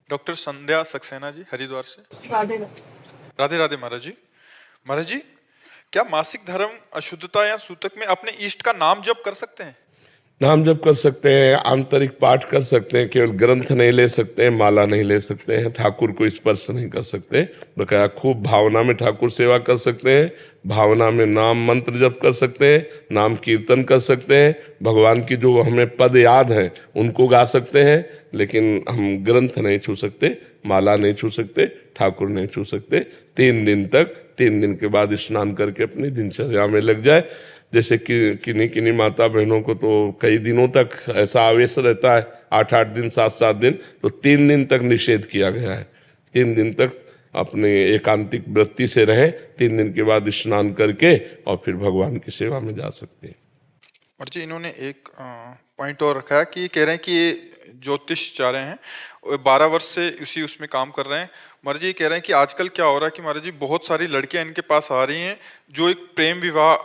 Doctor संध्या सक्सेना जी, हरिद्वार से। राधे राधे राधे महाराज जी। महाराज जी, क्या मासिक धर्म, अशुद्धता या सूतक में अपने इष्ट का नाम जप कर सकते हैं? नाम जप कर सकते हैं, आंतरिक पाठ कर सकते हैं, केवल ग्रंथ नहीं ले सकते हैं, माला नहीं ले सकते हैं, ठाकुर को स्पर्श नहीं कर सकते। बकाया खूब भावना में ठाकुर सेवा कर सकते हैं, भावना में नाम मंत्र जप कर सकते हैं, नाम कीर्तन कर सकते हैं, भगवान की जो हमें पद याद हैं उनको गा सकते हैं। लेकिन हम ग्रंथ नहीं छू सकते, माला नहीं छू सकते, ठाकुर नहीं छू सकते। 3 दिन तक, 3 दिन के बाद स्नान करके अपनी दिनचर्या में लग जाए। जैसे कि किन्हीं माता बहनों को तो कई दिनों तक ऐसा आवेश रहता है, 8-8 दिन, 7-7 दिन, तो 3 दिन तक निषेध किया गया है। 3 दिन तक अपने एकांतिक वृत्ति से रहें, 3 दिन के बाद स्नान करके और फिर भगवान की सेवा में जा सकते हैं। और जी, इन्होंने एक पॉइंट और रखा है कि कह रहे हैं कि ये ज्योतिष चाह रहे हैं, 12 वर्ष से उसी उसमें काम कर रहे हैं। महाराज जी कह रहे हैं कि आजकल क्या हो रहा है कि महाराज जी बहुत सारी लड़कियां इनके पास आ रही हैं जो एक प्रेम विवाह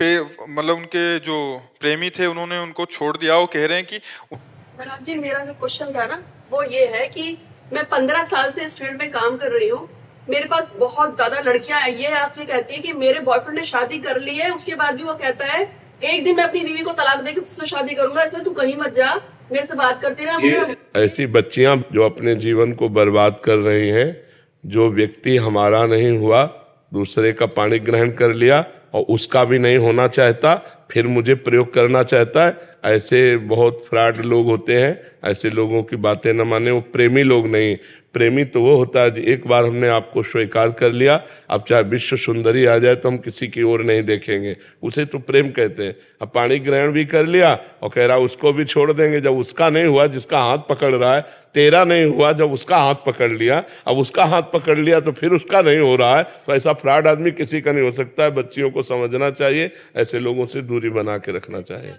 पे, मतलब उनके जो प्रेमी थे उन्होंने उनको छोड़ दिया। वो कह रहे हैं कि महाराज जी, मेरा जो क्वेश्चन था ना वो ये है कि मैं 15 साल से इस फील्ड में काम कर रही हूँ, मेरे पास बहुत ज्यादा लड़कियां आई है। आपसे कहती है कि मेरे बॉयफ्रेंड ने शादी कर ली है, उसके बाद भी वो कहता है एक दिन मैं अपनी बीवी को तलाक देकर तुझसे शादी करूंगा, इसलिए तू कहीं मत जा, मेरे से बात करती रहा। ऐसी बच्चियां जो अपने जीवन को बर्बाद कर रही हैं, जो व्यक्ति हमारा नहीं हुआ दूसरे का पाणी ग्रहण कर लिया और उसका भी नहीं होना चाहता, फिर मुझे प्रयोग करना चाहता है, ऐसे बहुत फ्रॉड लोग होते हैं। ऐसे लोगों की बातें न माने, वो प्रेमी लोग नहीं। प्रेमी तो वो होता है एक बार हमने आपको स्वीकार कर लिया, अब चाहे विश्व सुंदरी आ जाए तो हम किसी की ओर नहीं देखेंगे, उसे तो प्रेम कहते हैं। अब पाणी ग्रहण भी कर लिया और कह रहा उसको भी छोड़ देंगे, जब उसका नहीं हुआ जिसका हाथ पकड़ रहा है, तेरा नहीं हुआ जब उसका हाथ पकड़ लिया, अब उसका हाथ पकड़ लिया तो फिर उसका नहीं हो रहा है, तो ऐसा फ्रॉड आदमी किसी का नहीं हो सकता है। बच्चियों को समझना चाहिए, ऐसे लोगों से दूरी बना के रखना चाहिए।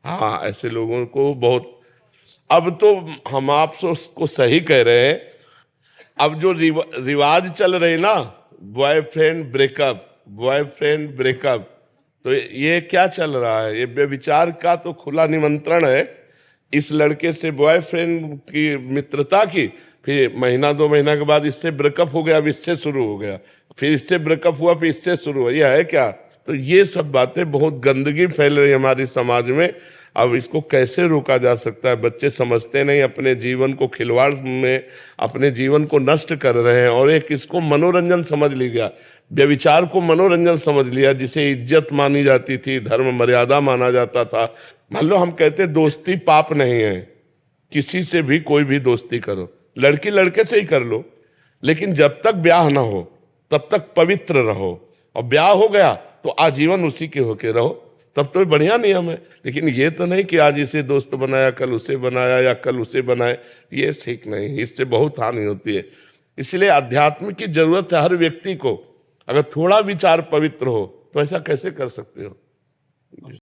हाँ, ऐसे लोगों को बहुत, अब तो हम आपसे उसको सही कह रहे हैं। अब जो रिवाज चल रहे ना, बॉयफ्रेंड ब्रेकअप, बॉयफ्रेंड ब्रेकअप, तो ये क्या चल रहा है? ये व्यभिचार का तो खुला निमंत्रण है। इस लड़के से बॉयफ्रेंड की मित्रता की, फिर 1-2 महीना के बाद इससे ब्रेकअप हो गया, अब इससे शुरू हो गया, फिर इससे ब्रेकअप हुआ, फिर इससे शुरू हुआ, यह है क्या? तो ये सब बातें, बहुत गंदगी फैल रही है हमारे समाज में। अब इसको कैसे रोका जा सकता है? बच्चे समझते नहीं, अपने जीवन को खिलवाड़ में अपने जीवन को नष्ट कर रहे हैं। और एक इसको मनोरंजन समझ लिया, व्यभिचार को मनोरंजन समझ लिया, जिसे इज्जत मानी जाती थी, धर्म मर्यादा माना जाता था। मान लो हम कहते दोस्ती पाप नहीं है, किसी से भी कोई भी दोस्ती करो, लड़की लड़के से ही कर लो, लेकिन जब तक ब्याह ना हो तब तक पवित्र रहो, और ब्याह हो गया तो आजीवन उसी के होके रहो, तब तो बढ़िया नियम है। लेकिन ये तो नहीं कि आज इसे दोस्त बनाया, कल उसे बनाया, या कल उसे बनाए, ये ठीक नहीं, इससे बहुत हानि होती है। इसलिए अध्यात्म की जरूरत है हर व्यक्ति को। अगर थोड़ा विचार पवित्र हो तो ऐसा कैसे कर सकते हो?